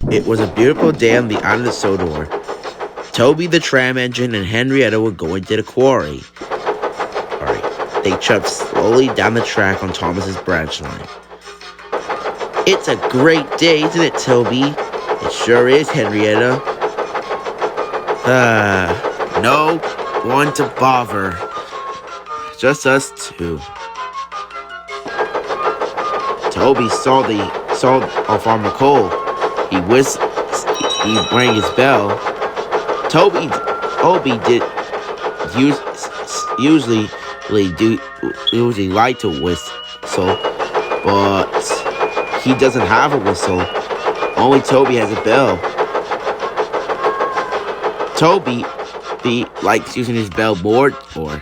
It was a beautiful day on the island of Sodor. Toby the tram engine and Henrietta were going to the quarry. Alright, they chugged slowly down the track on Thomas's branch line. It's a great day, isn't it, Toby? It sure is, Henrietta. No one to bother. Just us two. Toby saw Farmer Cole. He rang his bell. Toby did usually like to whistle, but he doesn't have a whistle. Only Toby has a bell. Toby likes using his bell more or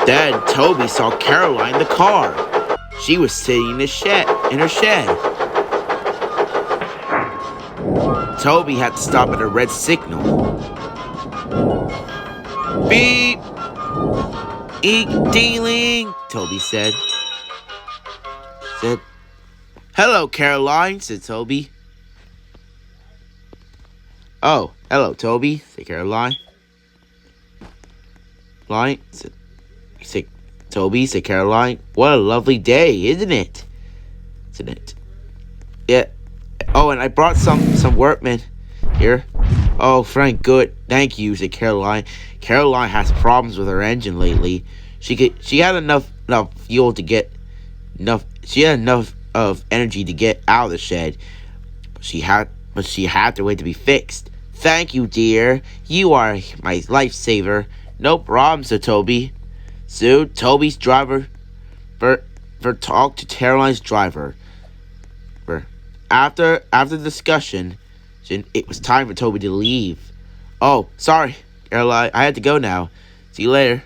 then Toby saw Caroline in the car. She was sitting in her shed. Toby had to stop at a red signal. Beep! Dealing, Toby said. Hello, Caroline, said Toby. Oh, hello, Toby, said Caroline. Toby, said Caroline. What a lovely day, isn't it? Yeah. Oh, and I brought some workmen here. Oh, thank you, said Caroline. Caroline has problems with her engine lately. She had enough fuel to get enough. She had enough of energy to get out of the shed, but she had to wait to be fixed. Thank you, dear. You are my lifesaver. No problem, said Toby. Soon, Toby's driver talked to Caroline's driver. After the discussion, it was time for Toby to leave. Oh, sorry, Caroline. I had to go now. See you later.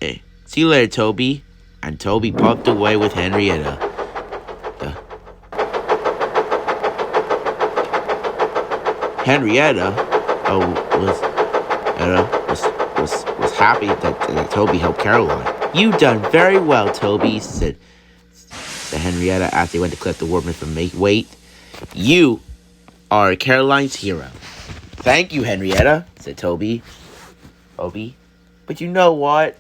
Hey, see you later, Toby. And Toby puffed away with Henrietta. Henrietta was happy that Toby helped Caroline. You done very well, Toby, said Henrietta as they went to collect the workmen from weight. You are Caroline's hero. Thank you, Henrietta, said Toby. But you know what?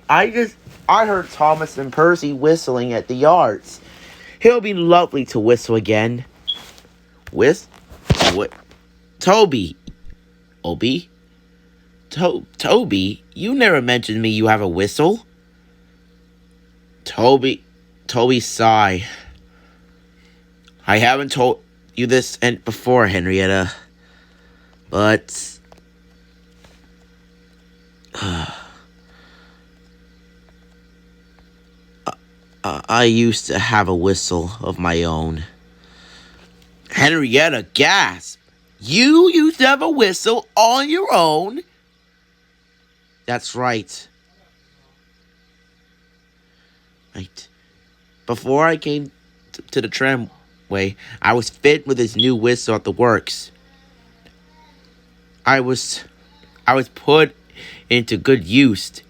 I heard Thomas and Percy whistling at the yards. It'll be lovely to whistle again. What? Toby. Toby, you never mentioned me you have a whistle. Toby sighed. I haven't told you this before, Henrietta, but I used to have a whistle of my own. Henrietta gasped. You used to have a whistle on your own? That's right. Before I came to the tramway, I was fitted with this new whistle at the works. I was put into good use.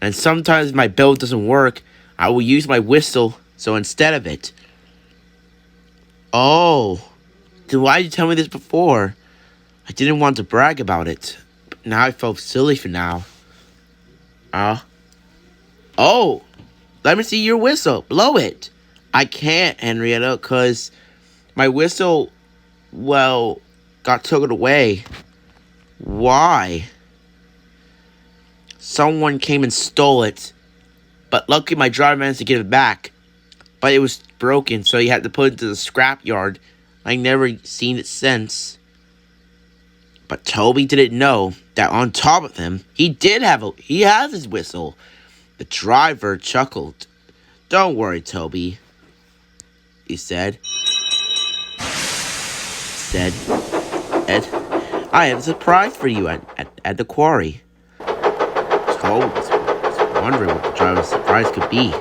And sometimes my bell doesn't work. I will use my whistle, so instead of it. Oh, then why did you tell me this before? I didn't want to brag about it, but now I felt silly for now. Oh, let me see your whistle. Blow it. I can't, Henrietta, because my whistle, got taken away. Why? Someone came and stole it. But luckily my driver managed to get it back. But it was broken, so he had to put it into the scrap yard. I never seen it since. But Toby didn't know that on top of him, he has his whistle. The driver chuckled. Don't worry, Toby, he said. Ed, I have a surprise for you at the quarry. Toby was wondering what the driver's surprise could be.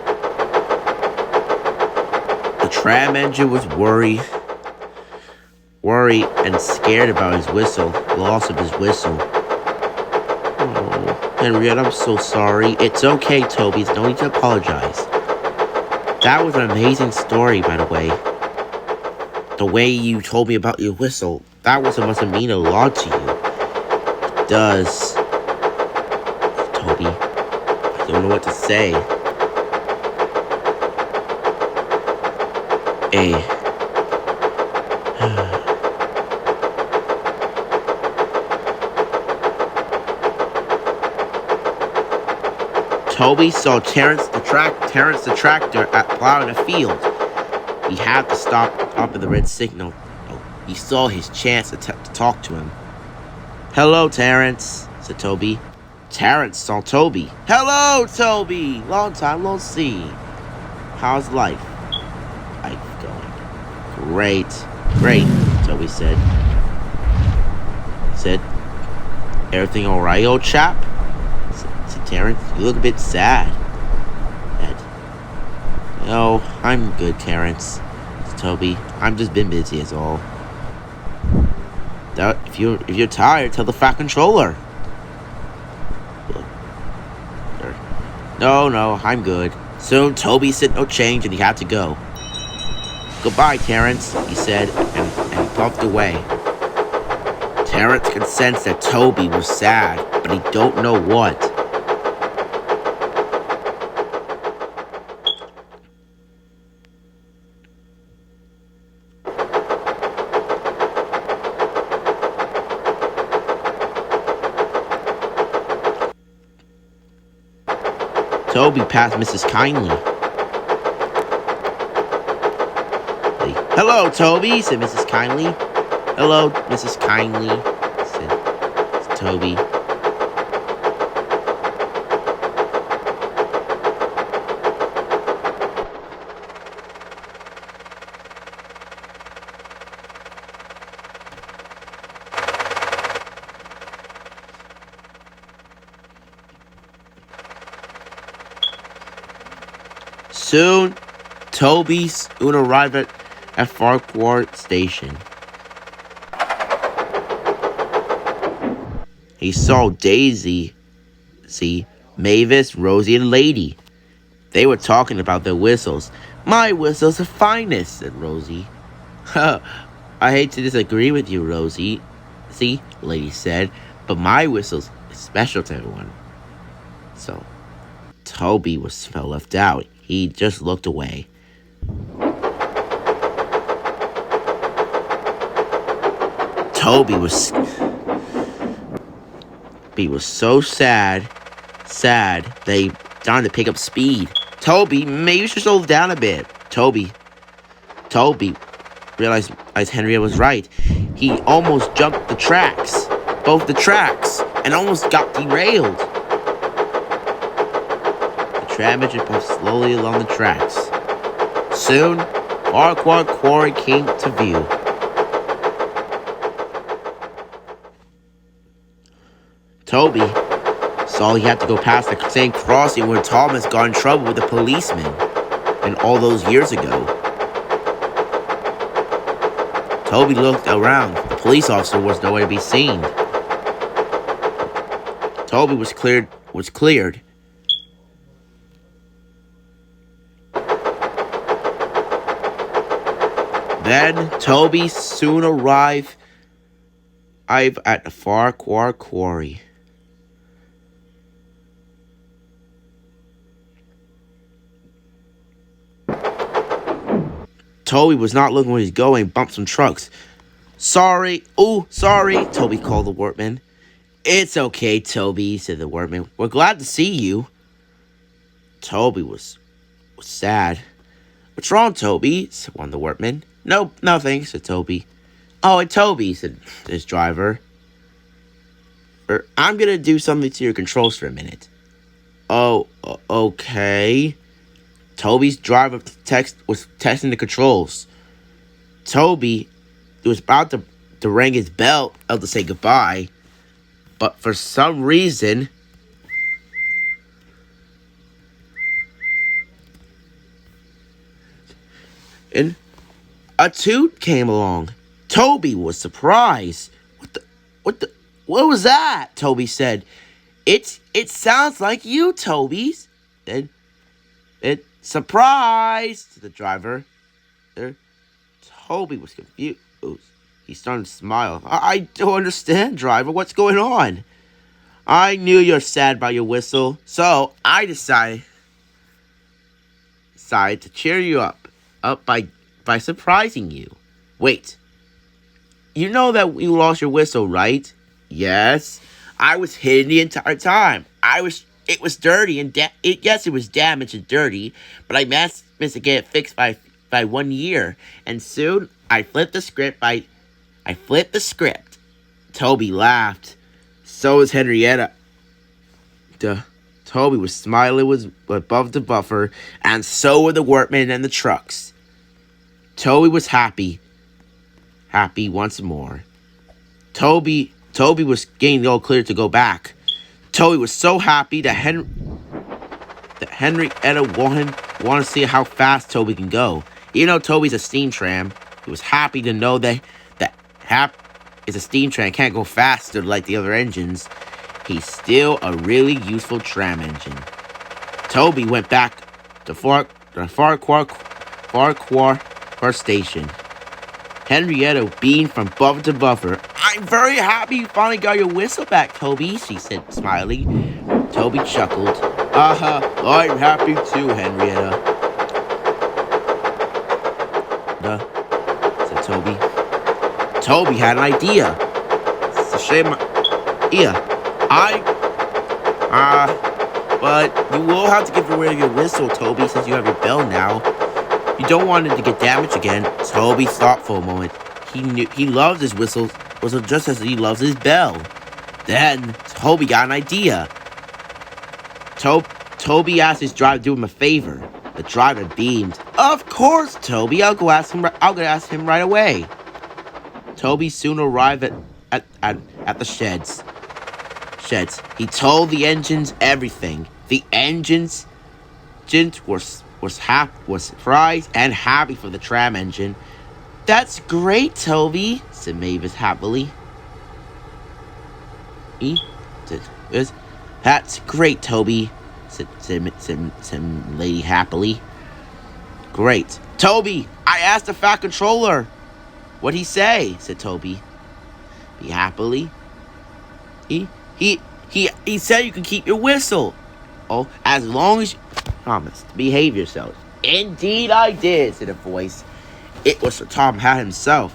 The tram engine was worried and scared about his whistle, the loss of his whistle. Oh, Henriette, I'm so sorry. It's okay, Toby. There's no need to apologize. That was an amazing story, by the way. The way you told me about your whistle, that must have mean a lot to you. It does. Toby, I don't know what to say. Hey. Toby saw Terrence the tractor at plowing a field. He had to stop up at the red signal. Oh, he saw his chance to talk to him. "Hello, Terrence," said Toby. Terrence saw Toby. "Hello, Toby! Long time no see. How's life?" "Life going great." "Great," Toby said. "Everything alright, old chap?" said Terrence. "You look a bit sad." "No, I'm good, Terrence," said Toby. "I've just been busy is all." If you're tired, tell the Fat Controller." No, I'm good." Soon Toby sent no change and he had to go. "Goodbye, Terrence," he said, and he puffed away. Terrence could sense that Toby was sad, but he don't know what. Toby passed Mrs. Kindly. "Hello, Toby," said Mrs. Kindly. "Hello, Mrs. Kindly," said Toby. Toby soon arrived at Farquhar Station. He saw Daisy, Mavis, Rosie, and Lady. They were talking about their whistles. "My whistle's the finest," said Rosie. "I hate to disagree with you, Rosie," Lady said, "but my whistle's special to everyone." So Toby felt left out. He just looked away. Toby was so sad that he started to pick up speed. "Toby, maybe you should slow down a bit." Toby realized Henriette was right. He almost jumped both the tracks, and almost got derailed. The tram engine puffed slowly along the tracks. Soon, Farquhar Quarry came to view. Toby saw he had to go past the same crossing where Thomas got in trouble with the policeman, and all those years ago. Toby looked around. The police officer was nowhere to be seen. Toby was cleared. Then Toby soon arrived at the Farquhar Quarry. Toby was not looking where he was going, bumped some trucks. Sorry, Toby called the workman. "It's okay, Toby," said the workman. "We're glad to see you." Toby was sad. "What's wrong, Toby?" said one of the workmen. "Nope, nothing," said Toby. "Oh, Toby," said his driver. "I'm gonna do something to your controls for a minute." "Oh, okay." Toby's driver was testing the controls. Toby was about to ring his bell to say goodbye, but for some reason, a toot came along. Toby was surprised. What was that?" Toby said. It sounds like you, Toby. Then it surprise to the driver. There, Toby was confused. He started to smile. I don't understand, driver. What's going on? I knew you're sad about your whistle, so I decided to cheer you up by surprising you. Wait, you know that you lost your whistle, right? Yes. I was hidden the entire time. It was dirty and yes, it was damaged and dirty, but I managed to get it fixed by 1 year, and soon I flipped the script. Toby laughed. So was Henrietta. Toby was smiling was above the buffer, and so were the workmen and the trucks. Toby was happy once more. Toby was getting all clear to go back. Toby was so happy that Henrietta wanted to see how fast Toby can go. Even though Toby's a steam tram, he was happy to know that is a steam tram, can't go faster like the other engines. He's still a really useful tram engine. Toby went back to Farquhar station. Henrietta beamed from buffer to buffer. I'm very happy you finally got your whistle back, Toby, she said, smiling. Toby chuckled. I'm happy too, Henrietta. Said Toby. Toby had an idea. It's a shame. But you will have to give away your whistle, Toby, since you have your bell now. You don't want it to get damaged again. Toby thought for a moment. He loves his whistle just as he loves his bell. Then Toby got an idea. Toby asked his driver to do him a favor. The driver beamed. Of course, Toby. I'll go ask him right away. Toby soon arrived at the sheds. He told the engines everything. The engines was surprised and happy for the tram engine. That's great, Toby, said Mavis happily. That's great, Toby, said Lady happily. Great. Toby, I asked the Fat Controller. What'd he say? Said Toby. Be happily. He said you can keep your whistle. Oh, as long as you promise to behave yourself. Indeed I did, said a voice. It was Sir Tom Hat himself.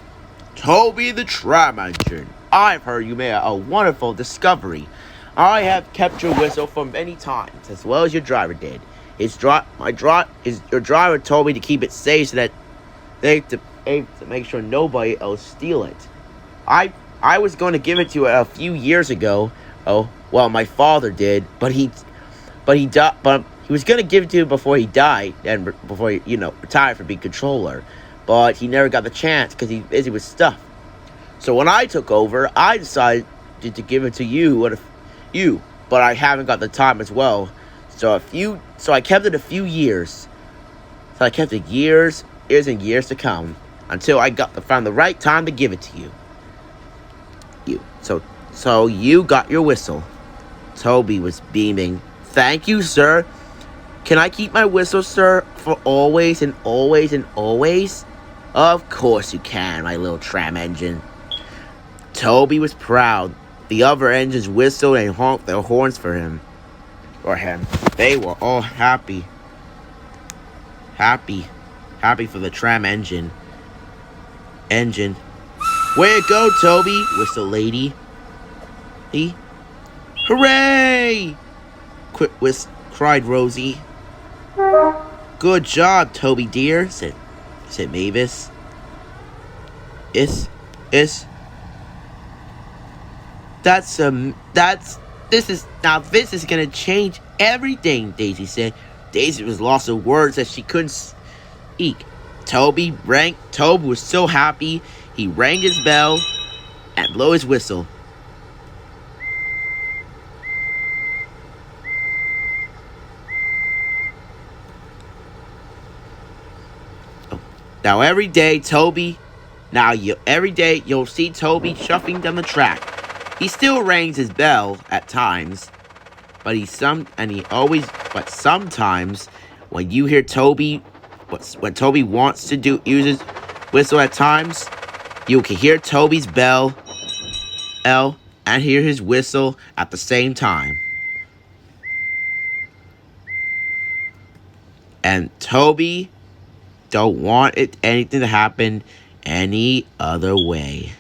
Toby the tram engine. I've heard you made a wonderful discovery. I have kept your whistle for many times, as well as your driver did. Your driver told me to keep it safe so that they to make sure nobody else steal it. I was going to give it to you a few years ago. Oh, well, my father did, but he was going to give it to you before he died and before he, retired from being controller. But he never got the chance because he's busy with stuff. So when I took over, I decided to give it to you, but I haven't got the time as well. So I kept it a few years. So I kept it years and years to come until I found the right time to give it to you. So you got your whistle. Toby was beaming. Thank you, sir. Can I keep my whistle, sir, for always and always and always? Of course you can, my little tram engine. Toby was proud. The other engines whistled and honked their horns for him. They were all happy. Happy for the tram engine. Way to go, Toby, whistled Lady. Hooray! Cried Rosie. Good job, Toby dear, said Mavis. This is gonna change everything, Daisy said. Daisy was lost of words that she couldn't speak. Toby was so happy, he rang his bell and blew his whistle. Now every day you'll see Toby shuffling down the track. He still rings his bell at times, but sometimes when you hear Toby, when Toby wants to use his whistle at times, you can hear Toby's bell, and hear his whistle at the same time. And Toby don't want anything to happen any other way.